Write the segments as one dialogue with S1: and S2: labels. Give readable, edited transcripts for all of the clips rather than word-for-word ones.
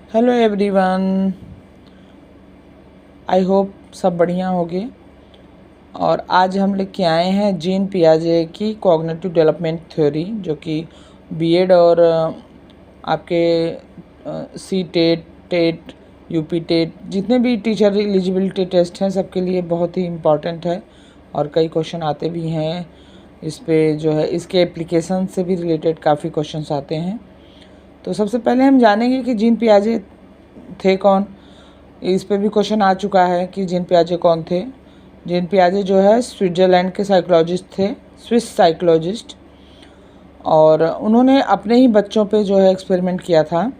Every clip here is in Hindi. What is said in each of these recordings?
S1: हेलो एवरीवन, आई होप सब बढ़िया होंगे। और आज हम लेके आए हैं जीन पियाजे की कॉग्निटिव डेवलपमेंट थ्योरी, जो कि बीएड और आपके CTET, TET, UP TET, जितने भी टीचर एलिजिबिलिटी टेस्ट हैं सबके लिए बहुत ही इम्पॉर्टेंट है। और कई क्वेश्चन आते भी हैं इस पे, जो है इसके एप्लीकेशन से भी रिलेटेड काफ़ी क्वेश्चंस आते हैं। तो सबसे पहले हम जानेंगे कि जीन पियाजे थे कौन। इस पे भी क्वेश्चन आ चुका है कि जीन पियाजे कौन थे। जीन पियाजे जो है स्विट्ज़रलैंड के साइकोलॉजिस्ट थे, स्विस साइकोलॉजिस्ट। और उन्होंने अपने ही बच्चों पे जो है एक्सपेरिमेंट किया था।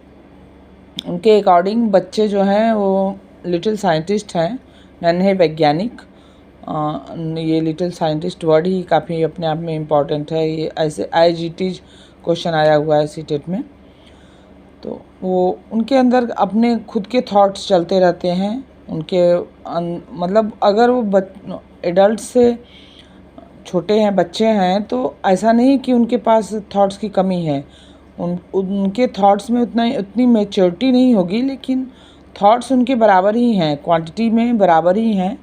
S1: उनके अकॉर्डिंग बच्चे जो हैं वो लिटिल साइंटिस्ट हैं, नन्हे वैज्ञानिक। ये लिटिल साइंटिस्ट वर्ड ही काफ़ी अपने आप में इम्पॉर्टेंट है। ये ऐसे IGT क्वेश्चन आया हुआ है सीटेट में। तो वो उनके अंदर अपने खुद के थॉट्स चलते रहते हैं। उनके मतलब अगर वो एडल्ट से छोटे हैं, बच्चे हैं, तो ऐसा नहीं कि उनके पास थॉट्स की कमी है। उनके थॉट्स में उतनी मैच्योरिटी नहीं होगी, लेकिन थॉट्स उनके बराबर ही हैं, क्वांटिटी में बराबर ही हैं।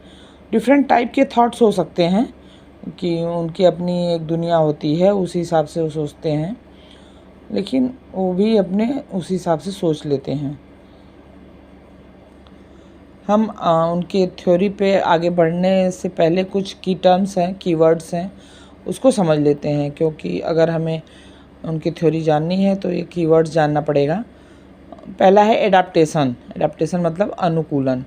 S1: डिफरेंट टाइप के थॉट्स हो सकते हैं कि उनकी अपनी एक दुनिया होती है, उसी हिसाब से वो सोचते हैं, लेकिन वो भी अपने उस हिसाब से सोच लेते हैं। हम उनके थ्योरी पे आगे बढ़ने से पहले कुछ की टर्म्स हैं, कीवर्ड्स हैं, उसको समझ लेते हैं, क्योंकि अगर हमें उनकी थ्योरी जाननी है तो ये कीवर्ड्स जानना पड़ेगा। पहला है एडाप्टेशन। एडाप्टेशन मतलब अनुकूलन।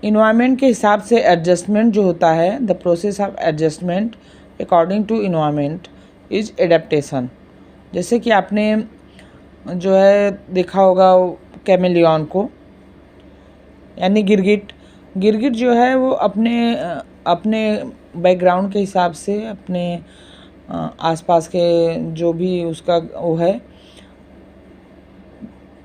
S1: इन्वायरमेंट के हिसाब से एडजस्टमेंट जो होता है, the process of adjustment according to environment is adaptation. जैसे कि आपने जो है देखा होगा कैमेलियन को, यानी गिरगिट। गिरगिट जो है वो अपने बैकग्राउंड के हिसाब से, अपने आसपास के जो भी उसका वो है,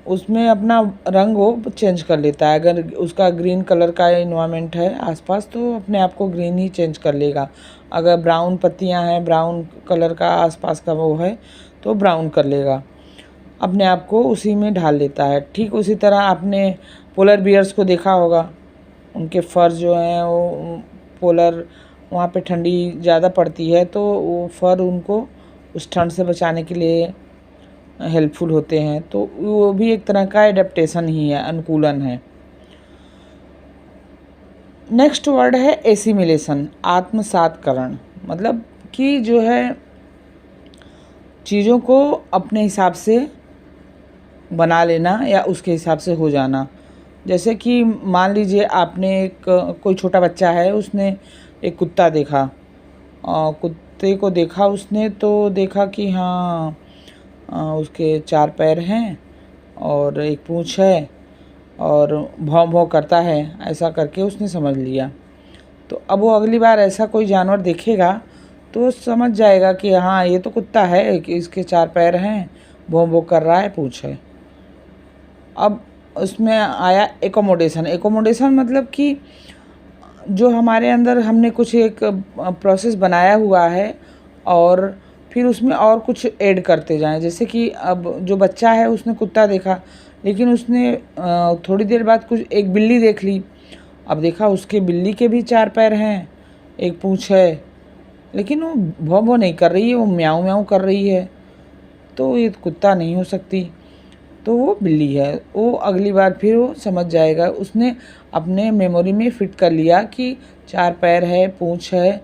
S1: उसमें अपना रंग वो चेंज कर लेता है। अगर उसका ग्रीन कलर का इन्वायरमेंट है आसपास, तो अपने आप को ग्रीन ही चेंज कर लेगा। अगर ब्राउन पत्तियां हैं, ब्राउन कलर का आसपास का वो है, तो ब्राउन कर लेगा, अपने आप को उसी में ढाल लेता है। ठीक उसी तरह आपने पोलर बियर्स को देखा होगा। उनके फर जो हैं वो पोलर, वहाँ पे ठंडी ज़्यादा पड़ती है, तो वो फर उनको उस ठंड से बचाने के लिए हेल्पफुल होते हैं। तो वो भी एक तरह का एडेप्टेशन ही है, अनुकूलन है। नेक्स्ट वर्ड है एसिमिलेशन, आत्मसातकरण। मतलब कि जो है चीज़ों को अपने हिसाब से बना लेना या उसके हिसाब से हो जाना। जैसे कि मान लीजिए आपने कोई छोटा बच्चा है, उसने एक कुत्ता देखा, और कुत्ते को देखा उसने, तो देखा कि हाँ उसके 4 पैर हैं और एक पूँछ है और भौं भौं करता है, ऐसा करके उसने समझ लिया। तो अब वो अगली बार ऐसा कोई जानवर देखेगा तो समझ जाएगा कि हाँ ये तो कुत्ता है, कि इसके 4 पैर हैं, भौं भौं कर रहा है, पूँछ है। अब उसमें आया एकोमोडेशन। एकोमोडेशन मतलब कि जो हमारे अंदर हमने कुछ एक प्रोसेस बनाया हुआ है और फिर उसमें और कुछ ऐड करते जाएं। जैसे कि अब जो बच्चा है उसने कुत्ता देखा, लेकिन उसने थोड़ी देर बाद कुछ एक बिल्ली देख ली। अब देखा उसके बिल्ली के भी 4 पैर हैं, एक पूँछ है, लेकिन वो भौं भौं नहीं कर रही है, वो म्याऊं म्याऊं कर रही है, तो ये कुत्ता नहीं हो सकती, तो वो बिल्ली है। वो अगली बार फिर वो समझ जाएगा, उसने अपने मेमोरी में फिट कर लिया कि 4 पैर है, पूँछ है,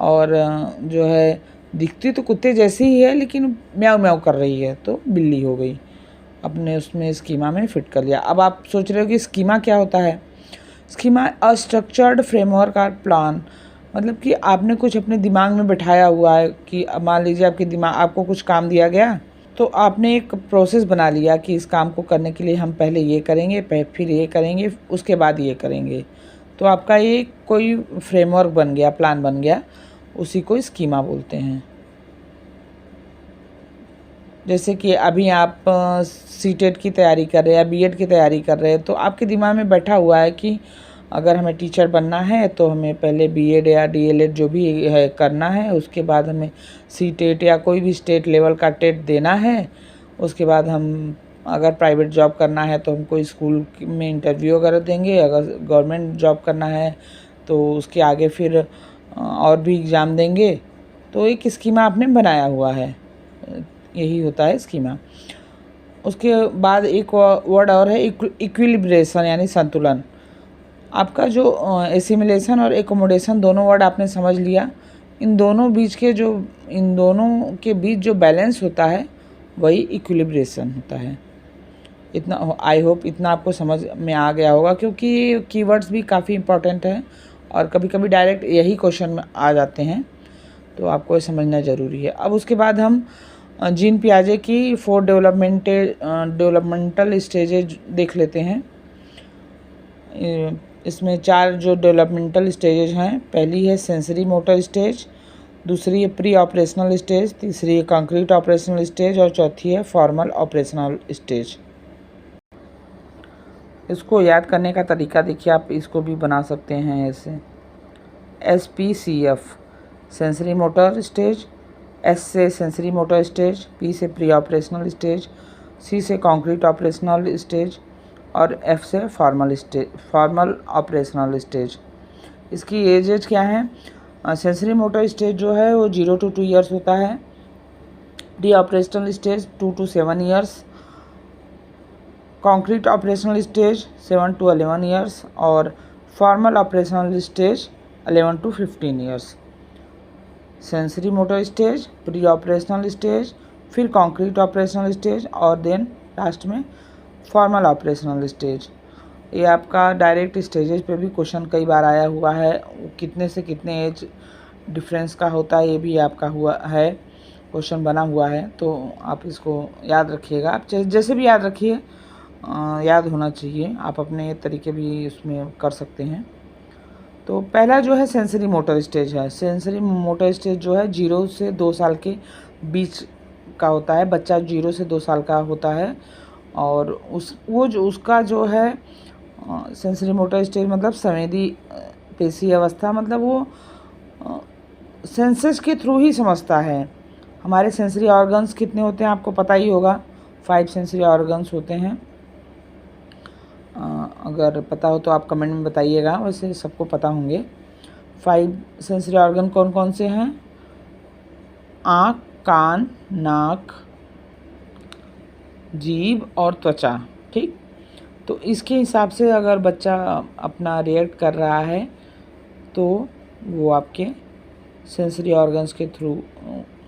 S1: और जो है दिखती तो कुत्ते जैसी ही है, लेकिन म्याऊं म्याऊं कर रही है, तो बिल्ली हो गई। अपने उसमें स्कीमा में फिट कर लिया। अब आप सोच रहे हो कि स्कीमा क्या होता है। स्कीमा अ स्ट्रक्चर्ड फ्रेमवर्क और प्लान। मतलब कि आपने कुछ अपने दिमाग में बैठाया हुआ है कि मान लीजिए आपको कुछ काम दिया गया, तो आपने एक प्रोसेस बना लिया कि इस काम को करने के लिए हम पहले ये करेंगे, फिर ये करेंगे, उसके बाद ये करेंगे। तो आपका ये कोई फ्रेमवर्क बन गया, प्लान बन गया, उसी को स्कीमा बोलते हैं। जैसे कि अभी आप सीटेट की तैयारी कर रहे हैं या बीएड की तैयारी कर रहे हैं, तो आपके दिमाग में बैठा हुआ है कि अगर हमें टीचर बनना है तो हमें पहले बीएड या डीएलएड जो भी है करना है, उसके बाद हमें सीटेट या कोई भी स्टेट लेवल का टेट देना है, उसके बाद हम अगर प्राइवेट जॉब करना है तो हम कोई स्कूल में इंटरव्यू वगैरह देंगे, अगर गवर्नमेंट जॉब करना है तो उसके आगे फिर और भी एग्ज़ाम देंगे। तो एक स्कीमा आपने बनाया हुआ है, यही होता है स्कीमा। उसके बाद एक वर्ड और है इक्विलिब्रेशन, यानी संतुलन। आपका जो एसिमिलेशन और एकोमोडेशन दोनों वर्ड आपने समझ लिया। इन दोनों के बीच जो बैलेंस होता है वही इक्विलिब्रेशन होता है। इतना, आई होप इतना आपको समझ में आ गया होगा, क्योंकि ये कीवर्ड्स भी काफ़ी इंपॉर्टेंट हैं और कभी कभी डायरेक्ट यही क्वेश्चन में आ जाते हैं, तो आपको ये समझना ज़रूरी है। अब उसके बाद हम जीन पियाजे की 4 डेवलपमेंटल स्टेजेज देख लेते हैं। इसमें 4 जो डेवलपमेंटल स्टेजेज हैं, पहली है सेंसरी मोटर स्टेज, दूसरी है प्री ऑपरेशनल स्टेज, तीसरी है कंक्रीट ऑपरेशनल स्टेज और चौथी है फॉर्मल ऑपरेशनल स्टेज। इसको याद करने का तरीका देखिए, आप इसको भी बना सकते हैं ऐसे। SPCF sensory motor stage, S से सेंसरी मोटर स्टेज, P से प्री ऑपरेशनल स्टेज, C से कंक्रीट ऑपरेशनल स्टेज और F से फॉर्मल ऑपरेशनल स्टेज। इसकी एजेज क्या है? सेंसरी मोटर स्टेज जो है वो 0 to 2 ईयर्स होता है, pre operational stage 2 to 7 years, concrete operational stage 7 to 11 years और formal operational stage 11 to 15 years. Sensory motor stage, pre operational stage, फिर कंक्रीट ऑपरेशनल स्टेज और देन लास्ट में फॉर्मल ऑपरेशनल स्टेज। ये आपका डायरेक्ट स्टेजेज पे भी क्वेश्चन कई बार आया हुआ है, कितने से कितने एज डिफरेंस का होता है ये भी आपका हुआ है, क्वेश्चन बना हुआ है, तो आप इसको याद रखिएगा। आप जैसे भी याद रखिए, याद होना चाहिए, आप अपने तरीके भी उसमें कर सकते हैं। तो पहला जो है सेंसरी मोटर स्टेज है। सेंसरी मोटर स्टेज जो है 0 से 2 साल के बीच का होता है, बच्चा 0 से 2 साल का होता है और उसका जो है सेंसरी मोटर स्टेज मतलब संवेदी पेशी अवस्था, मतलब वो सेंसेस के थ्रू ही समझता है। हमारे सेंसरी ऑर्गन्स कितने होते हैं आपको पता ही होगा, 5 सेंसरी ऑर्गन्स होते हैं। अगर पता हो तो आप कमेंट में बताइएगा, वैसे सबको पता होंगे। 5 सेंसरी ऑर्गन कौन कौन से हैं? आँख, कान, नाक, जीभ और त्वचा। ठीक, तो इसके हिसाब से अगर बच्चा अपना रिएक्ट कर रहा है तो वो आपके सेंसरी ऑर्गन्स के थ्रू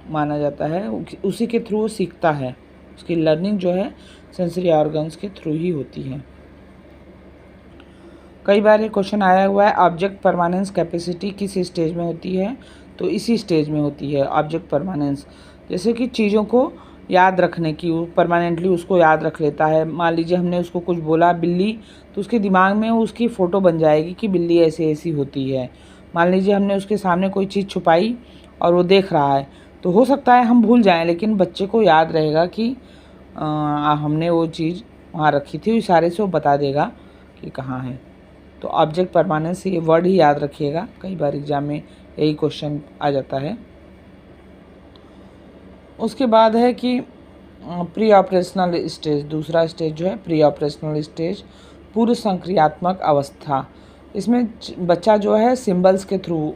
S1: माना जाता है, उसी के थ्रू वो सीखता है। उसकी लर्निंग जो है सेंसरी ऑर्गन्स के थ्रू ही होती है। कई बार ये क्वेश्चन आया हुआ है, ऑब्जेक्ट परमानेंस कैपेसिटी किस स्टेज में होती है? तो इसी स्टेज में होती है ऑब्जेक्ट परमानेंस। जैसे कि चीज़ों को याद रखने की, वो परमानेंटली उसको याद रख लेता है। मान लीजिए हमने उसको कुछ बोला बिल्ली, तो उसके दिमाग में उसकी फ़ोटो बन जाएगी कि बिल्ली ऐसी ऐसी होती है। मान लीजिए हमने उसके सामने कोई चीज़ छुपाई और वो देख रहा है, तो हो सकता है हम भूल जाएं, लेकिन बच्चे को याद रहेगा कि हमने वो चीज़ वहाँ रखी थी, इशारे से वो बता देगा कि कहाँ है। तो ऑब्जेक्ट परमानेंस, ये वर्ड ही याद रखिएगा, कई बार एग्जाम में यही क्वेश्चन आ जाता है। उसके बाद है कि प्री ऑपरेशनल स्टेज, दूसरा स्टेज जो है प्री ऑपरेशनल स्टेज, पूर्व संक्रियात्मक अवस्था। इसमें बच्चा जो है सिंबल्स के थ्रू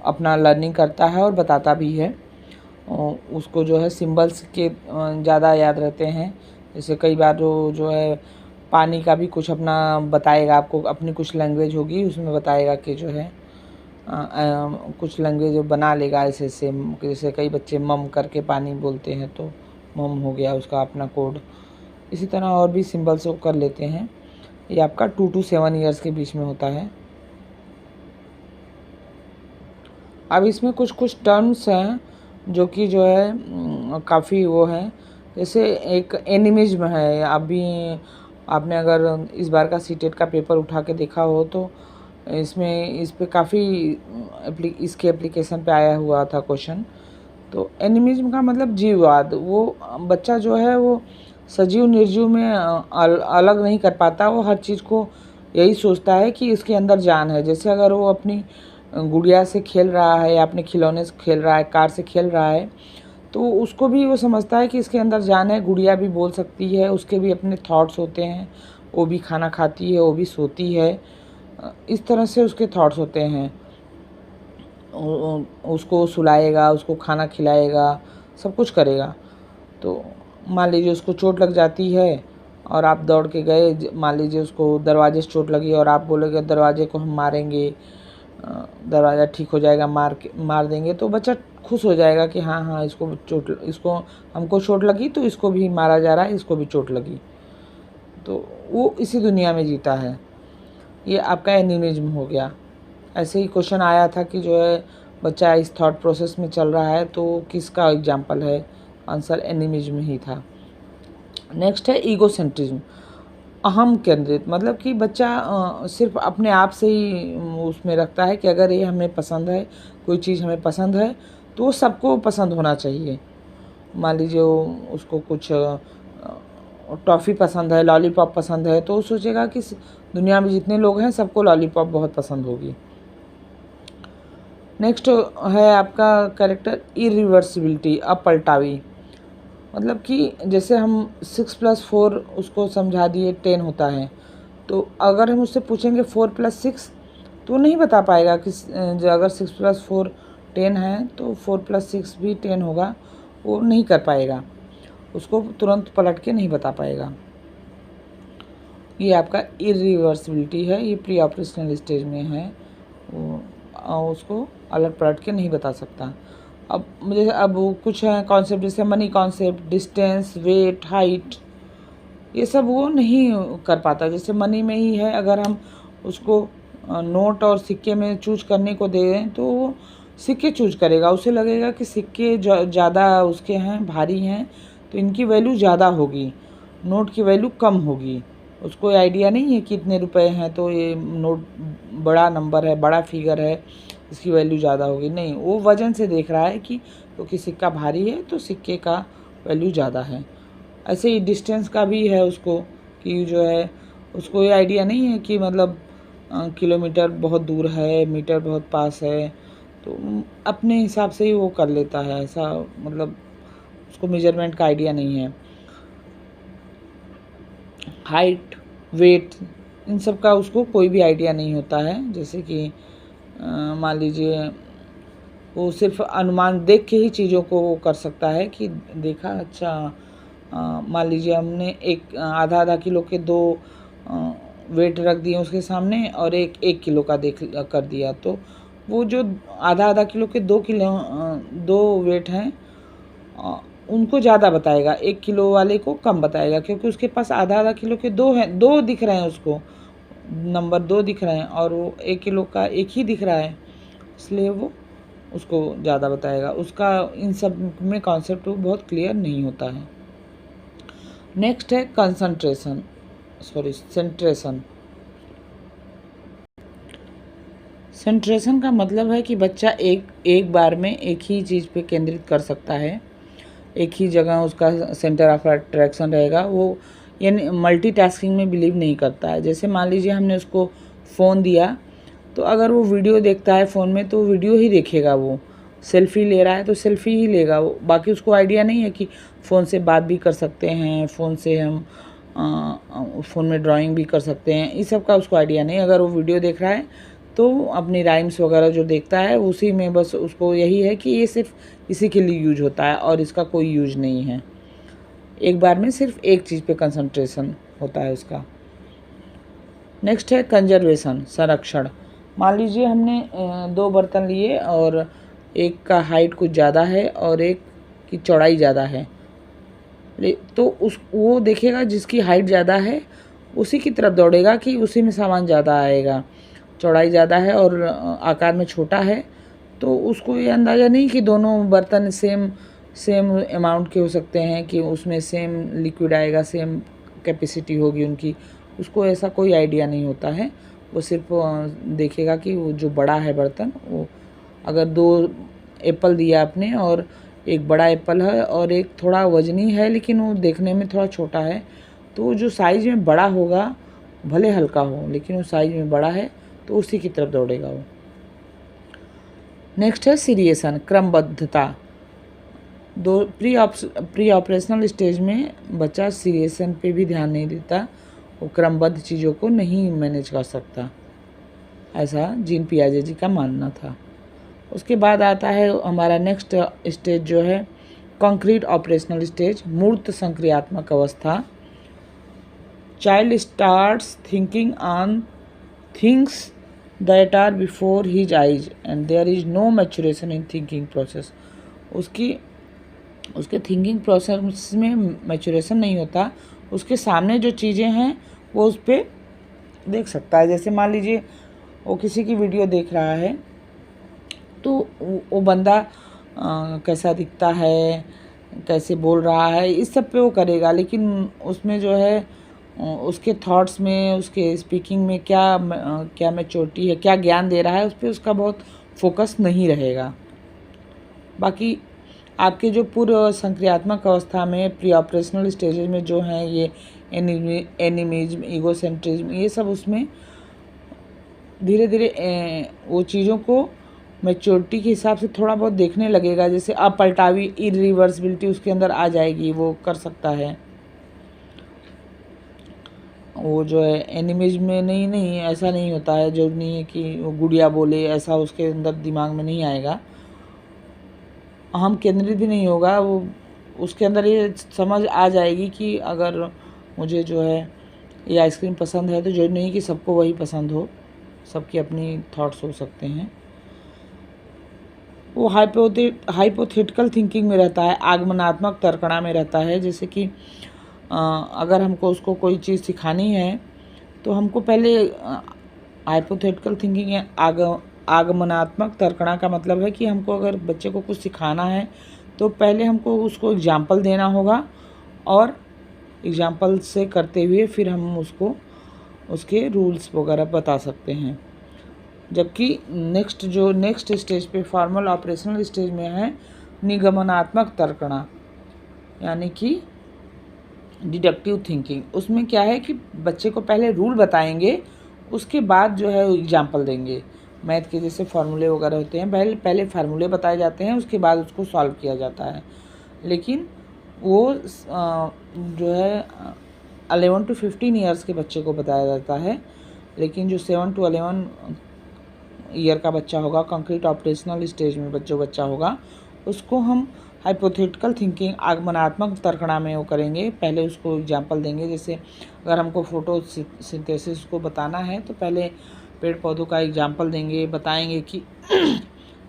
S1: अपना लर्निंग करता है और बताता भी है। उसको जो है सिंबल्स के ज़्यादा याद रहते हैं। जैसे कई बार जो है पानी का भी कुछ अपना बताएगा आपको, अपनी कुछ लैंग्वेज होगी उसमें बताएगा कि जो है कुछ लैंग्वेज बना लेगा ऐसे से। जैसे कई बच्चे मम करके पानी बोलते हैं तो मम हो गया उसका अपना कोड। इसी तरह और भी सिंबल्स वो कर लेते हैं। ये आपका 2 to 7 ईयर्स के बीच में होता है। अब इसमें कुछ कुछ टर्म्स हैं जो कि जो है काफ़ी वो हैं। जैसे एक एनिमिज्म है, अभी आपने अगर इस बार का सीटेट का पेपर उठा के देखा हो तो इसमें इस पे काफ़ी इसके एप्लीकेशन पे आया हुआ था क्वेश्चन। तो एनिमिज्म का मतलब जीववाद। वो बच्चा जो है वो सजीव निर्जीव में अलग नहीं कर पाता, वो हर चीज़ को यही सोचता है कि इसके अंदर जान है। जैसे अगर वो अपनी गुड़िया से खेल रहा है या अपने खिलौने से खेल रहा है, कार से खेल रहा है, तो उसको भी वो समझता है कि इसके अंदर जान है। गुड़िया भी बोल सकती है, उसके भी अपने थॉट्स होते हैं, वो भी खाना खाती है, वो भी सोती है, इस तरह से उसके थॉट्स होते हैं। उसको सुलाएगा, उसको खाना खिलाएगा, सब कुछ करेगा। तो मान लीजिए उसको चोट लग जाती है और आप दौड़ के गए, मान लीजिए उसको दरवाजे से चोट लगी और आप बोलोगे दरवाजे को हम मारेंगे, दरवाज़ा ठीक हो जाएगा, मार देंगे, तो बच्चा खुश हो जाएगा कि हाँ हाँ इसको हमको चोट लगी तो इसको भी मारा जा रहा है, इसको भी चोट लगी। तो वो इसी दुनिया में जीता है। ये आपका एनिमिज्म हो गया। ऐसे ही क्वेश्चन आया था कि जो है बच्चा इस थॉट प्रोसेस में चल रहा है, तो किसका एग्जाम्पल है? आंसर एनिमिज्म ही था। नेक्स्ट है ईगोसेंट्रिज्म, अहम केंद्रित, मतलब कि बच्चा सिर्फ अपने आप से ही उसमें रखता है कि अगर ये हमें पसंद है, कोई चीज़ हमें पसंद है तो वो सबको पसंद होना चाहिए। मान लीजिए उसको कुछ टॉफ़ी पसंद है, लॉलीपॉप पसंद है, तो वो सोचेगा कि दुनिया में जितने लोग हैं सबको लॉलीपॉप बहुत पसंद होगी। नेक्स्ट है आपका कैरेक्टर इरिवर्सिबिलिटी, अपलटावी, मतलब कि जैसे हम 6+4 उसको समझा दिए 10 होता है, तो अगर हम उससे पूछेंगे 4+6 तो नहीं बता पाएगा कि अगर 6+4 10 है तो 4+6 भी 10 होगा, वो नहीं कर पाएगा, उसको तुरंत पलट के नहीं बता पाएगा। ये आपका इरिवर्सिबिलिटी है, ये प्री ऑपरेशनल स्टेज में है, वो उसको अलट पलट के नहीं बता सकता। अब कुछ है कॉन्सेप्ट, जैसे money concept, distance, weight, height, ये सब वो नहीं कर पाता। जैसे मनी में ही है, अगर हम उसको नोट और सिक्के में चूज करने को दें तो वो सिक्के चूज करेगा, उसे लगेगा कि सिक्के ज़्यादा उसके हैं, भारी हैं, तो इनकी वैल्यू ज़्यादा होगी, नोट की वैल्यू कम होगी। उसको आइडिया नहीं है कि इतने रुपए हैं तो ये नोट बड़ा नंबर है, बड़ा फिगर है, इसकी वैल्यू ज़्यादा होगी। नहीं, वो वज़न से देख रहा है कि क्योंकि सिक्का भारी है तो सिक्के का वैल्यू ज़्यादा है। ऐसे ही डिस्टेंस का भी है उसको, कि जो है उसको ये आइडिया नहीं है कि मतलब किलोमीटर बहुत दूर है, मीटर बहुत पास है, तो अपने हिसाब से ही वो कर लेता है, ऐसा मतलब उसको मेजरमेंट का आइडिया नहीं है। हाइट, वेट, इन सब का उसको कोई भी आइडिया नहीं होता है। जैसे कि मान लीजिए वो सिर्फ अनुमान देख के ही चीज़ों को वो कर सकता है कि देखा, अच्छा मान लीजिए हमने एक आधा किलो के 2 वेट रख दिए उसके सामने और एक 1 किलो का कर दिया, तो वो जो आधा किलो के 2 वेट हैं उनको ज़्यादा बताएगा, 1 किलो वाले को कम बताएगा, क्योंकि उसके पास आधा किलो के 2 हैं, 2 दिख रहे हैं, उसको नंबर 2 दिख रहे हैं और वो 1 किलो का 1 ही दिख रहा है, इसलिए वो उसको ज़्यादा बताएगा। उसका इन सब में कॉन्सेप्ट बहुत क्लियर नहीं होता है। नेक्स्ट है सेंट्रेशन। सेंट्रेशन का मतलब है कि बच्चा एक बार में एक ही चीज़ पे केंद्रित कर सकता है, एक ही जगह उसका सेंटर ऑफ अट्रैक्शन रहेगा। वो यानी मल्टीटास्किंग में बिलीव नहीं करता है। जैसे मान लीजिए हमने उसको फ़ोन दिया, तो अगर वो वीडियो देखता है फ़ोन में तो वीडियो ही देखेगा, वो सेल्फ़ी ले रहा है तो सेल्फ़ी ही लेगा वो, बाकी उसको आइडिया नहीं है कि फ़ोन से बात भी कर सकते हैं, फ़ोन से हम फ़ोन में ड्राइंग भी कर सकते हैं, इस सब का उसको आइडिया नहीं। अगर वो वीडियो देख रहा है तो अपनी राइम्स वगैरह जो देखता है उसी में बस उसको यही है कि ये सिर्फ इसी के लिए यूज होता है और इसका कोई यूज नहीं है। एक बार में सिर्फ एक चीज़ पे कंसंट्रेशन होता है उसका। नेक्स्ट है कंजर्वेशन, संरक्षण। मान लीजिए हमने 2 बर्तन लिए और एक का हाइट कुछ ज़्यादा है और एक की चौड़ाई ज़्यादा है, तो वो देखेगा जिसकी हाइट ज़्यादा है उसी की तरफ दौड़ेगा कि उसी में सामान ज़्यादा आएगा। चौड़ाई ज़्यादा है और आकार में छोटा है तो उसको ये अंदाज़ा नहीं कि दोनों बर्तन सेम अमाउंट के हो सकते हैं, कि उसमें सेम लिक्विड आएगा, सेम कैपेसिटी होगी उनकी, उसको ऐसा कोई आइडिया नहीं होता है। वो सिर्फ देखेगा कि वो जो बड़ा है बर्तन, वो अगर 2 एप्पल दिया आपने और एक बड़ा एप्पल है और एक थोड़ा वजनी है लेकिन वो देखने में थोड़ा छोटा है, तो जो साइज़ में बड़ा होगा भले हल्का हो लेकिन वो साइज़ में बड़ा है तो उसी की तरफ दौड़ेगा वो। नेक्स्ट है सीरियसन, क्रमबद्धता। प्री ऑपरेशनल स्टेज में बच्चा सीरियसन पे भी ध्यान नहीं देता, वो क्रमबद्ध चीज़ों को नहीं मैनेज कर सकता, ऐसा जीन पियाजे जी का मानना था। उसके बाद आता है हमारा नेक्स्ट स्टेज जो है कॉन्क्रीट ऑपरेशनल स्टेज, मूर्त संक्रियात्मक अवस्था। Child starts thinking on things that are before his eyes and there is no maturation in thinking process. उसके थिंकिंग प्रोसेस में मैच्योरेशन नहीं होता, उसके सामने जो चीज़ें हैं वो उस पर देख सकता है। जैसे मान लीजिए वो किसी की वीडियो देख रहा है तो वो बंदा कैसा दिखता है, कैसे बोल रहा है, इस सब पे वो करेगा, लेकिन उसमें जो है उसके थॉट्स में, उसके स्पीकिंग में क्या मैच्योरिटी है, क्या ज्ञान दे रहा है, उस पर उसका बहुत फोकस नहीं रहेगा। बाकी आपके जो पूर्व संक्रियात्मक अवस्था में प्री ऑपरेशनल स्टेजेस में जो हैं ये एनिमिज्म, ईगोसेंट्रिज्म, ये सब उसमें धीरे धीरे वो चीज़ों को मैच्योरिटी के हिसाब से थोड़ा बहुत देखने लगेगा। जैसे अपलटावी इरिवर्सिबिलिटी उसके अंदर आ जाएगी, वो कर सकता है। वो जो है एनिमिज्म में नहीं ऐसा नहीं होता है, जो नहीं है कि वो गुड़िया बोले, ऐसा उसके अंदर दिमाग में नहीं आएगा, अहम केंद्रित भी नहीं होगा। वो उसके अंदर ये समझ आ जाएगी कि अगर मुझे जो है ये आइसक्रीम पसंद है तो जो नहीं कि सबको वही पसंद हो, सबकी अपनी थॉट्स हो सकते हैं। वो हाइपोथेटिकल थिंकिंग में रहता है, आगमनात्मक तर्कणा में रहता है। जैसे कि अगर हमको उसको कोई चीज़ सिखानी है तो हमको पहले हाइपोथेटिकल थिंकिंग है। आगमनात्मक तर्कणा का मतलब है कि हमको अगर बच्चे को कुछ सिखाना है तो पहले हमको उसको एग्जाम्पल देना होगा और एग्जाम्पल से करते हुए फिर हम उसको उसके रूल्स वगैरह बता सकते हैं। जबकि नेक्स्ट स्टेज पे फॉर्मल ऑपरेशनल स्टेज में है निगमनात्मक तर्कणा, यानी कि डिडक्टिव थिंकिंग। उसमें क्या है कि बच्चे को पहले रूल बताएंगे, उसके बाद जो है एग्जाम्पल देंगे। मैथ के जैसे फार्मूले वगैरह होते हैं, पहले फार्मूले बताए जाते हैं, उसके बाद उसको सॉल्व किया जाता है। लेकिन वो जो है 11 to 15 ईयर्स के बच्चे को बताया जाता है। लेकिन जो 7 to 11 ईयर का बच्चा होगा, कंक्रीट ऑपरेशनल स्टेज में जो बच्चा होगा, उसको हम हाइपोथेटिकल थिंकिंग आगमनात्मक तर्कणा में वो करेंगे। पहले उसको एग्जाम्पल देंगे। जैसे अगर हमको फोटो सिंथेसिस को बताना है तो पहले पेड़ पौधों का एग्जाम्पल देंगे, बताएंगे कि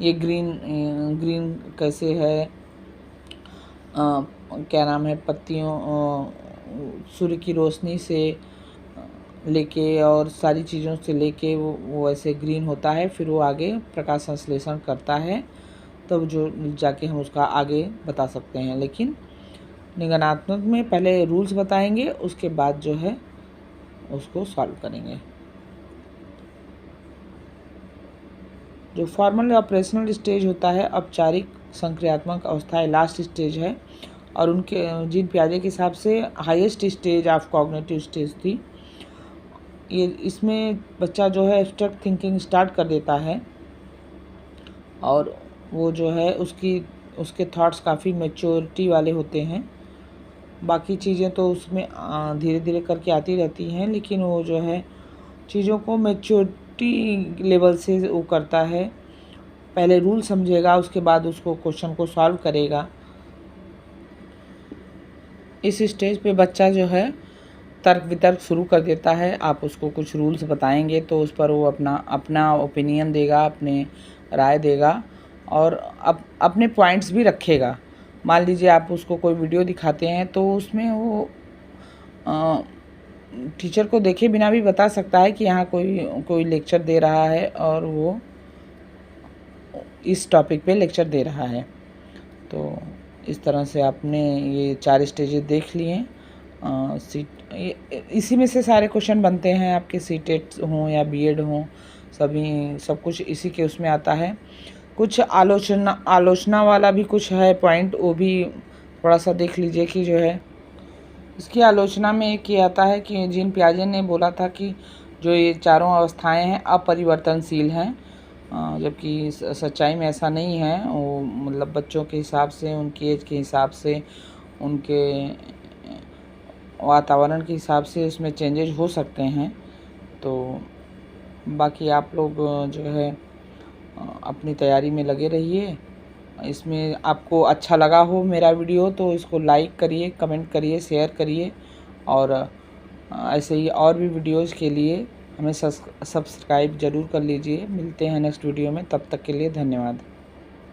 S1: ये ग्रीन कैसे है, क्या नाम है, पत्तियों सूर्य की रोशनी से लेके और सारी चीज़ों से लेके वो ऐसे ग्रीन होता है। फिर वो आगे प्रकाश संश्लेषण करता है, तब जो जाके हम उसका आगे बता सकते हैं। लेकिन निगमनात्मक में पहले रूल्स बताएंगे, उसके बाद जो है उसको सॉल्व करेंगे। जो फॉर्मल ऑपरेशनल स्टेज होता है, औपचारिक संक्रियात्मक अवस्था लास्ट स्टेज है और उनके जीन पियाजे के हिसाब से highest stage of cognitive stage थी। ये इसमें बच्चा जो है एब्स्ट्रैक्ट थिंकिंग स्टार्ट कर देता है और वो जो है उसके थॉट्स काफ़ी मैच्योरिटी वाले होते हैं। बाकी चीज़ें तो उसमें धीरे धीरे करके आती रहती हैं, लेकिन वो जो है चीज़ों को मैच्योरिटी लेवल से वो करता है। पहले रूल समझेगा, उसके बाद उसको क्वेश्चन को सॉल्व करेगा। इस स्टेज पे बच्चा जो है तर्क वितर्क शुरू कर देता है। आप उसको कुछ रूल्स बताएंगे तो उस पर वो अपना ओपिनियन देगा, अपने राय देगा और अपने पॉइंट्स भी रखेगा। मान लीजिए आप उसको कोई वीडियो दिखाते हैं तो उसमें वो टीचर को देखे बिना भी बता सकता है कि यहाँ कोई लेक्चर दे रहा है और वो इस टॉपिक पे लेक्चर दे रहा है। तो इस तरह से आपने ये 4 स्टेजेस देख लिए। इसी में से सारे क्वेश्चन बनते हैं, आपके सीटेट हों या बीएड हों, सब कुछ इसी के उसमें आता है। कुछ आलोचना वाला भी कुछ है पॉइंट, वो भी थोड़ा सा देख लीजिए कि जो है इसकी आलोचना में एक ये आता है कि जीन पियाजे ने बोला था कि जो ये चारों अवस्थाएं हैं अपरिवर्तनशील हैं। जबकि सच्चाई में ऐसा नहीं है। वो मतलब बच्चों के हिसाब से, उनकी एज के हिसाब से, उनके वातावरण के हिसाब से इसमें चेंजेज हो सकते हैं। तो बाकी आप लोग जो है अपनी तैयारी में लगे रहिए। इसमें आपको अच्छा लगा हो मेरा वीडियो तो इसको लाइक करिए, कमेंट करिए, शेयर करिए, और ऐसे ही और भी वीडियोज़ के लिए हमें सब्सक्राइब ज़रूर कर लीजिए। मिलते हैं नेक्स्ट वीडियो में, तब तक के लिए धन्यवाद।